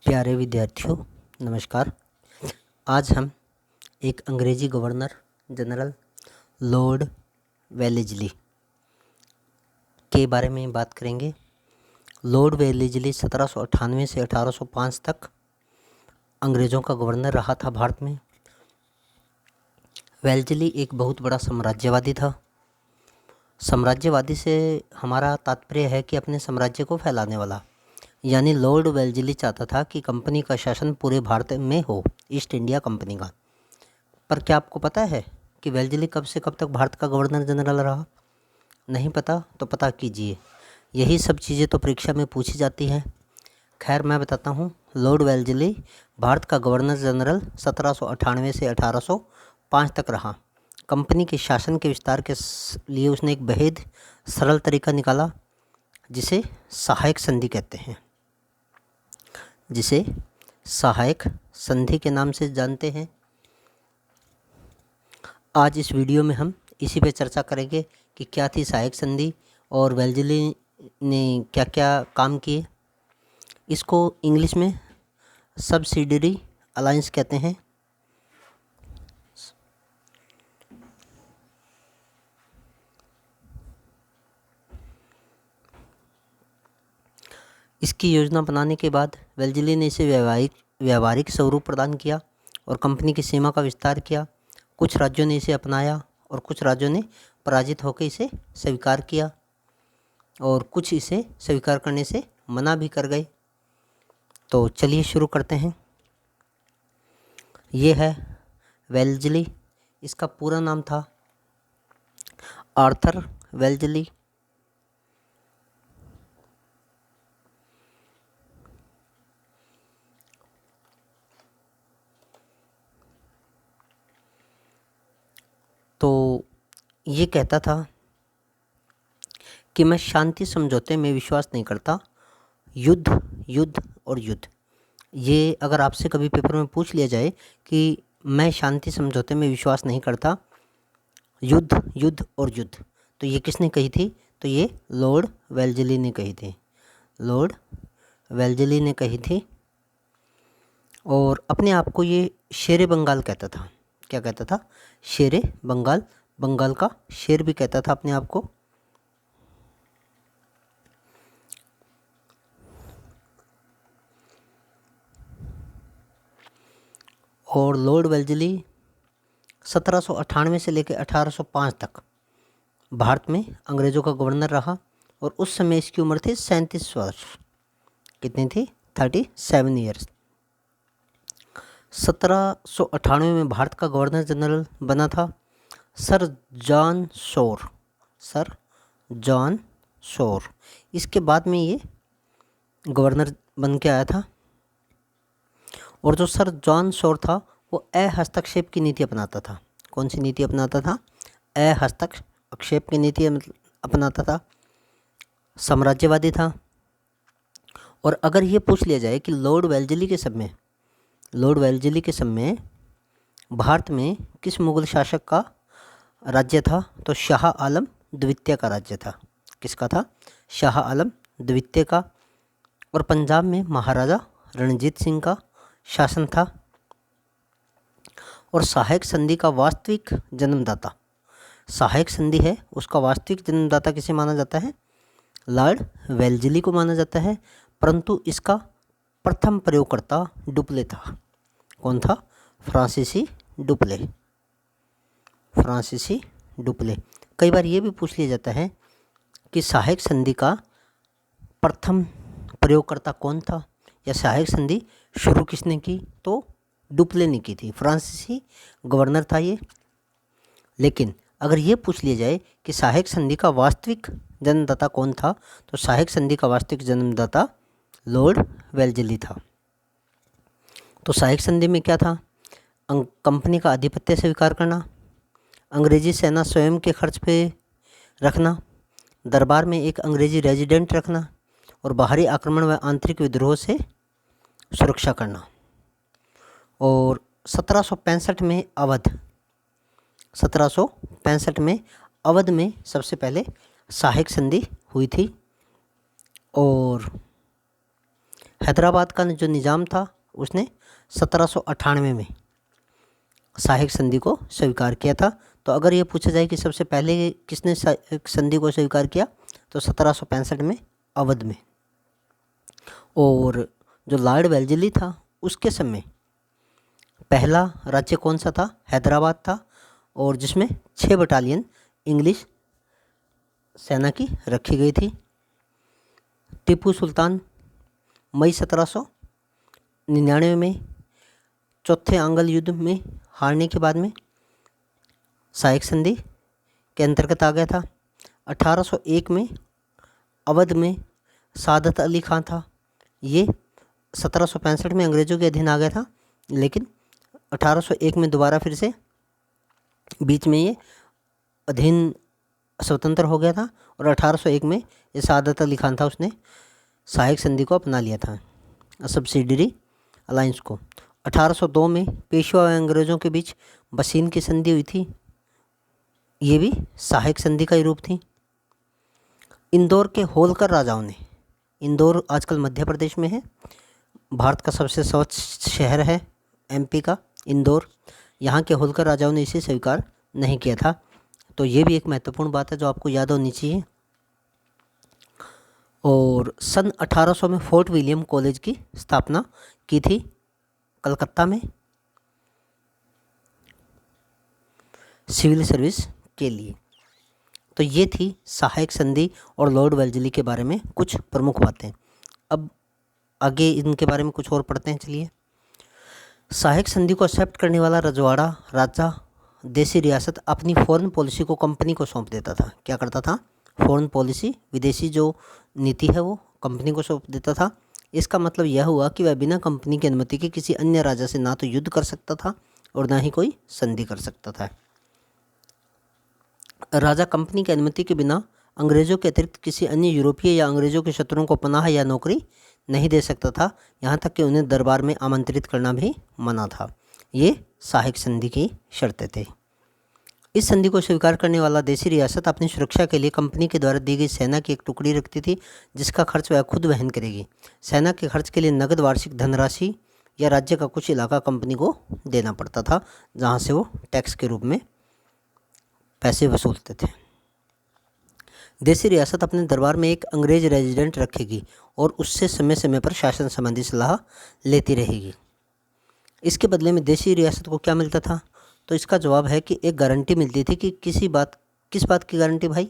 प्यारे विद्यार्थियों, नमस्कार। आज हम एक अंग्रेजी गवर्नर जनरल लॉर्ड वेलेस्ली के बारे में बात करेंगे। लॉर्ड वेलेस्ली 1798 से 1805 तक अंग्रेज़ों का गवर्नर रहा था भारत में। वेलेस्ली एक बहुत बड़ा साम्राज्यवादी था। साम्राज्यवादी से हमारा तात्पर्य है कि अपने साम्राज्य को फैलाने वाला, यानी लॉर्ड वेलेस्ली चाहता था कि कंपनी का शासन पूरे भारत में हो, ईस्ट इंडिया कंपनी का। पर क्या आपको पता है कि वेलेस्ली कब से कब तक भारत का गवर्नर जनरल रहा? नहीं पता तो पता कीजिए। यही सब चीज़ें तो परीक्षा में पूछी जाती हैं। खैर, मैं बताता हूँ। लॉर्ड वेलेस्ली भारत का गवर्नर जनरल 1798 से 1805 तक रहा। कंपनी के शासन के विस्तार के लिए उसने एक बेहद सरल तरीका निकाला, जिसे सहायक संधि कहते हैं, जिसे सहायक संधि के नाम से जानते हैं। आज इस वीडियो में हम इसी पे चर्चा करेंगे कि क्या थी सहायक संधि और वेलेस्ली ने क्या क्या काम किए। इसको इंग्लिश में सब्सिडियरी अलायंस कहते हैं। इसकी योजना बनाने के बाद वेलेस्ली ने इसे व्यावहारिक स्वरूप प्रदान किया और कंपनी की सीमा का विस्तार किया। कुछ राज्यों ने इसे अपनाया और कुछ राज्यों ने पराजित होकर इसे स्वीकार किया और कुछ इसे स्वीकार करने से मना भी कर गए। तो चलिए शुरू करते हैं। ये है वेलेस्ली। इसका पूरा नाम था आर्थर वेलेस्ली। तो ये कहता था कि मैं शांति समझौते में विश्वास नहीं करता, युद्ध युद्ध और युद्ध। ये अगर आपसे कभी पेपर में पूछ लिया जाए कि मैं शांति समझौते में विश्वास नहीं करता, युद्ध युद्ध और युद्ध, तो ये किसने कही थी? तो ये लॉर्ड वेलेस्ली ने कही थी। लॉर्ड वेलेस्ली ने कही थी। और अपने आप को ये शेरे बंगाल कहता था। क्या कहता था? शेरे बंगाल। बंगाल का शेर भी कहता था अपने आप को। और लॉर्ड वेलेस्ली 1798 से लेकर 1805 तक भारत में अंग्रेज़ों का गवर्नर रहा और उस समय इसकी उम्र थी 37 वर्ष। कितनी थी? 37 ईयर्स। 1798 में भारत का गवर्नर जनरल बना था sir John Shore. Sir John Shore. इसके बाद में ये गवर्नर बन के आया था। और जो सर जॉन शोर था वो अहस्तक्षेप की नीति अपनाता था। कौन सी नीति अपनाता था? अहस्तक्षेप की नीति अपनाता था। साम्राज्यवादी था। और अगर ये पूछ लिया जाए कि लॉर्ड वेलेस्ली के समय भारत में किस मुग़ल शासक का राज्य था, तो शाह आलम द्वितीय का राज्य था। किसका था? शाह आलम द्वितीय का। और पंजाब में महाराजा रणजीत सिंह का शासन था। और सहायक संधि का वास्तविक जन्मदाता, सहायक संधि है उसका वास्तविक जन्मदाता किसे माना जाता है? लॉर्ड वेलेस्ली को माना जाता है। परंतु इसका प्रथम प्रयोगकर्ता डुप्ले था। कौन था? फ्रांसीसी डुप्ले। फ्रांसीसी डुप्ले। कई बार ये भी पूछ लिया जाता है कि सहायक संधि का प्रथम प्रयोगकर्ता कौन था, या सहायक संधि शुरू किसने की? तो डुप्ले ने की थी। फ्रांसीसी गवर्नर था ये। लेकिन अगर ये पूछ लिया जाए कि सहायक संधि का वास्तविक जन्मदाता कौन था, तो सहायक संधि का वास्तविक जन्मदाता लॉर्ड वेलेस्ली था। तो सहायक संधि में क्या था? कंपनी का आधिपत्य स्वीकार करना, अंग्रेजी सेना स्वयं के खर्च पे रखना, दरबार में एक अंग्रेजी रेजिडेंट रखना और बाहरी आक्रमण व आंतरिक विद्रोह से सुरक्षा करना। और 1765 में अवध में सबसे पहले सहायक संधि हुई थी। और हैदराबाद का जो निज़ाम था उसने 1798 में सहायक संधि को स्वीकार किया था। तो अगर ये पूछा जाए कि सबसे पहले किसने सहायक संधि को स्वीकार किया, तो 1765 में अवध में। और जो लॉर्ड वेल्जली था उसके समय पहला राज्य कौन सा था? हैदराबाद था, और जिसमें 6 बटालियन इंग्लिश सेना की रखी गई थी। टीपू सुल्तान मई 1799 में चौथे आंग्ल युद्ध में हारने के बाद में सहायक संधि के अंतर्गत आ गया था। 1801 में अवध में सादत अली खां था, ये 1765 में अंग्रेज़ों के अधीन आ गया था, लेकिन 1801 में दोबारा फिर से बीच में ये अधीन स्वतंत्र हो गया था, और 1801 में ये सादत अली खान था, उसने सहायक संधि को अपना लिया था, सब्सिडियरी अलायंस को। 1802 में पेशवा व अंग्रेज़ों के बीच बसीन की संधि हुई थी, ये भी सहायक संधि का ही रूप थी। इंदौर के होलकर राजाओं ने, इंदौर आजकल मध्य प्रदेश में है, भारत का सबसे स्वच्छ शहर है एमपी का इंदौर, यहाँ के होलकर राजाओं ने इसे स्वीकार नहीं किया था। तो ये भी एक महत्वपूर्ण बात है जो आपको याद होनी चाहिए। और सन 1800 में फोर्ट विलियम कॉलेज की स्थापना की थी कलकत्ता में सिविल सर्विस के लिए। तो ये थी सहायक संधि और लॉर्ड वेल्जली के बारे में कुछ प्रमुख बातें। अब आगे इनके बारे में कुछ और पढ़ते हैं, चलिए। सहायक संधि को एक्सेप्ट करने वाला रजवाड़ा राजा देसी रियासत अपनी फॉरेन पॉलिसी को कंपनी को सौंप देता था। क्या करता था? फॉरेन पॉलिसी, विदेशी जो नीति है वो कंपनी को सौंप देता था। इसका मतलब यह हुआ कि वह बिना कंपनी की अनुमति के किसी अन्य राजा से ना तो युद्ध कर सकता था और ना ही कोई संधि कर सकता था। राजा कंपनी की अनुमति के बिना अंग्रेज़ों के अतिरिक्त किसी अन्य यूरोपीय या अंग्रेज़ों के शत्रुओं को पनाह या नौकरी नहीं दे सकता था, यहाँ तक कि उन्हें दरबार में आमंत्रित करना भी मना था। ये सहायक संधि की शर्तें थे। इस संधि को स्वीकार करने वाला देसी रियासत अपनी सुरक्षा के लिए कंपनी के द्वारा दी गई सेना की एक टुकड़ी रखती थी, जिसका खर्च वह खुद वहन करेगी। सेना के खर्च के लिए नगद वार्षिक धनराशि या राज्य का कुछ इलाका कंपनी को देना पड़ता था, जहाँ से वो टैक्स के रूप में पैसे वसूलते थे। देसी रियासत अपने दरबार में एक अंग्रेज रेजिडेंट रखेगी और उससे समय समय पर शासन संबंधी सलाह लेती रहेगी। इसके बदले में देसी रियासत को क्या मिलता था? तो इसका जवाब है कि एक गारंटी मिलती थी कि किस बात की गारंटी भाई?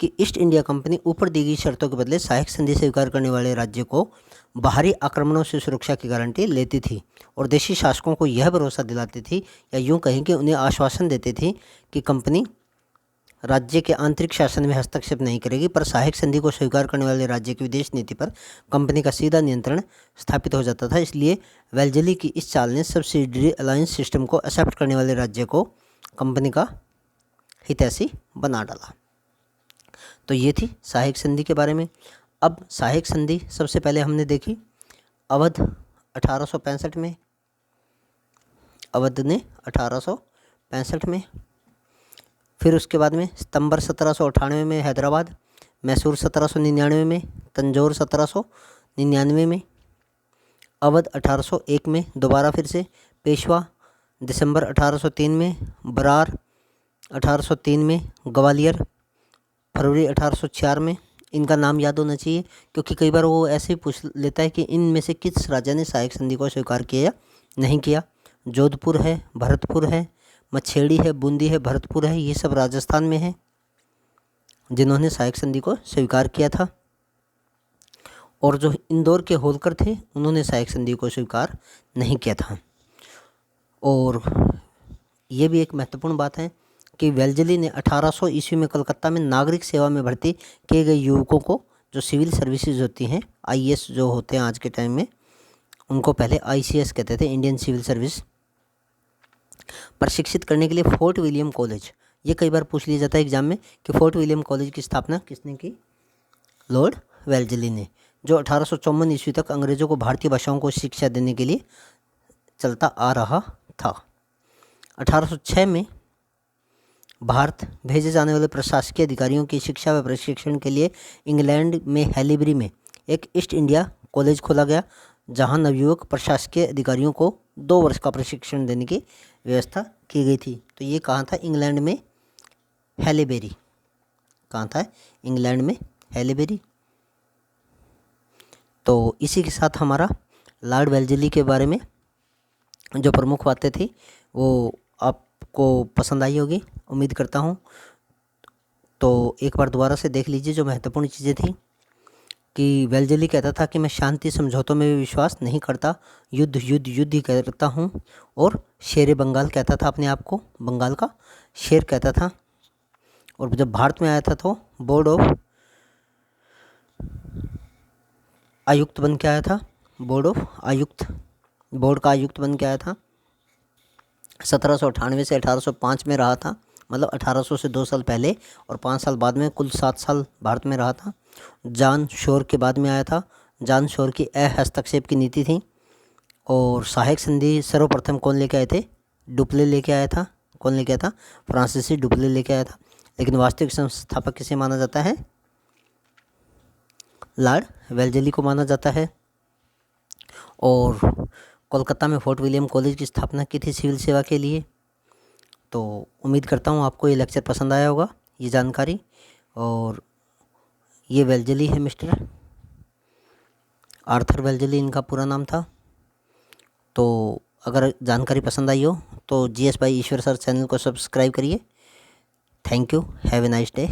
कि ईस्ट इंडिया कंपनी ऊपर दी गई शर्तों के बदले सहायक संधि स्वीकार करने वाले राज्य को बाहरी आक्रमणों से सुरक्षा की गारंटी लेती थी, और देशी शासकों को यह भरोसा दिलाती थी, या यूँ कहें कि उन्हें आश्वासन देती थी कि कंपनी राज्य के आंतरिक शासन में हस्तक्षेप नहीं करेगी, पर सहायक संधि को स्वीकार करने वाले राज्य की विदेश नीति पर कंपनी का सीधा नियंत्रण स्थापित हो जाता था। इसलिए वेल्जली की इस चाल ने सब्सिडियरी अलायंस सिस्टम को एक्सेप्ट करने वाले राज्य को कंपनी का हितैषी बना डाला। तो ये थी सहायक संधि के बारे में। अब सहायक संधि सबसे पहले हमने देखी अवध 1865 में, अवध ने 1865 में, फिर उसके बाद में सितंबर 1798 में हैदराबाद, मैसूर 1799 में, तंजौर 1799 में, अवध 1801 में, दोबारा फिर से पेशवा दिसंबर 1803 में, बरार 1803 में, ग्वालियर फरवरी 1804 में। इनका नाम याद होना चाहिए क्योंकि कई बार वो ऐसे ही पूछ लेता है कि इनमें से किस राजा ने सहायक संधि को स्वीकार किया या नहीं किया। जोधपुर है, भरतपुर है, मछेड़ी है, बूंदी है, भरतपुर है, ये सब राजस्थान में है जिन्होंने सहायक संधि को स्वीकार किया था। और जो इंदौर के होलकर थे उन्होंने सहायक संधि को स्वीकार नहीं किया था। और ये भी एक महत्वपूर्ण बात है कि वेल्जली ने 1800 ईस्वी में कलकत्ता में नागरिक सेवा में भर्ती किए गए युवकों को, जो सिविल सर्विसेज होती हैं, आईएएस जो होते हैं आज के टाइम में, उनको पहले आईसीएस कहते थे, इंडियन सिविल सर्विस, प्रशिक्षित करने के लिए फोर्ट विलियम कॉलेज, ये कई बार पूछ लिया जाता है एग्जाम में कि फोर्ट विलियम कॉलेज की स्थापना किसने की? लॉर्ड वेल्जली ने, जो 1854 ईस्वी तक अंग्रेज़ों को भारतीय भाषाओं को शिक्षा देने के लिए चलता आ रहा था। 1806 में भारत भेजे जाने वाले प्रशासकीय अधिकारियों की शिक्षा व प्रशिक्षण के लिए इंग्लैंड में हैलीबरी में एक ईस्ट इंडिया कॉलेज खोला गया जहां नवयुवक प्रशासकीय अधिकारियों को 2 वर्ष का प्रशिक्षण देने की व्यवस्था की गई थी। तो ये कहाँ था? इंग्लैंड में हैलेबेरी। कहाँ था? इंग्लैंड में हैलेबेरी। तो इसी के साथ हमारा लॉर्ड वेल्लेस्ली के बारे में जो प्रमुख बातें थी वो आपको पसंद आई होगी, उम्मीद करता हूँ। तो एक बार दोबारा से देख लीजिए जो महत्वपूर्ण चीज़ें थी कि वेल्लेस्ली कहता था कि मैं शांति समझौतों में भी विश्वास नहीं करता, युद्ध युद्ध युद्ध ही करता हूँ। और शेर बंगाल कहता था अपने आप को, बंगाल का शेर कहता था। और जब भारत में आया था तो आयुक्त बन के आया था, बोर्ड का आयुक्त बन के आया था। 1798 से 1805 में रहा था, मतलब 1800 से 2 साल पहले और 5 साल बाद में, कुल 7 साल भारत में रहा था। जॉन शोर के बाद में आया था। जॉन शोर की हस्तक्षेप की नीति थी। और सहायक संधि सर्वप्रथम कौन लेके आए थे? डुप्ले लेके आया था। कौन लेके आया था? फ्रांसीसी डुप्ले लेके आया था। लेकिन वास्तविक संस्थापक किसे माना जाता है? लॉर्ड वेल्लेस्ली को माना जाता है। और कोलकाता में फोर्ट विलियम कॉलेज की स्थापना की थी सिविल सेवा के लिए। तो उम्मीद करता हूँ आपको ये लेक्चर पसंद आया होगा, ये जानकारी। और ये वेल्लेस्ली है, मिस्टर आर्थर वेल्लेस्ली इनका पूरा नाम था। तो अगर जानकारी पसंद आई हो तो GS by Ishwar sir channel को सब्सक्राइब करिए। Thank you, have a nice day.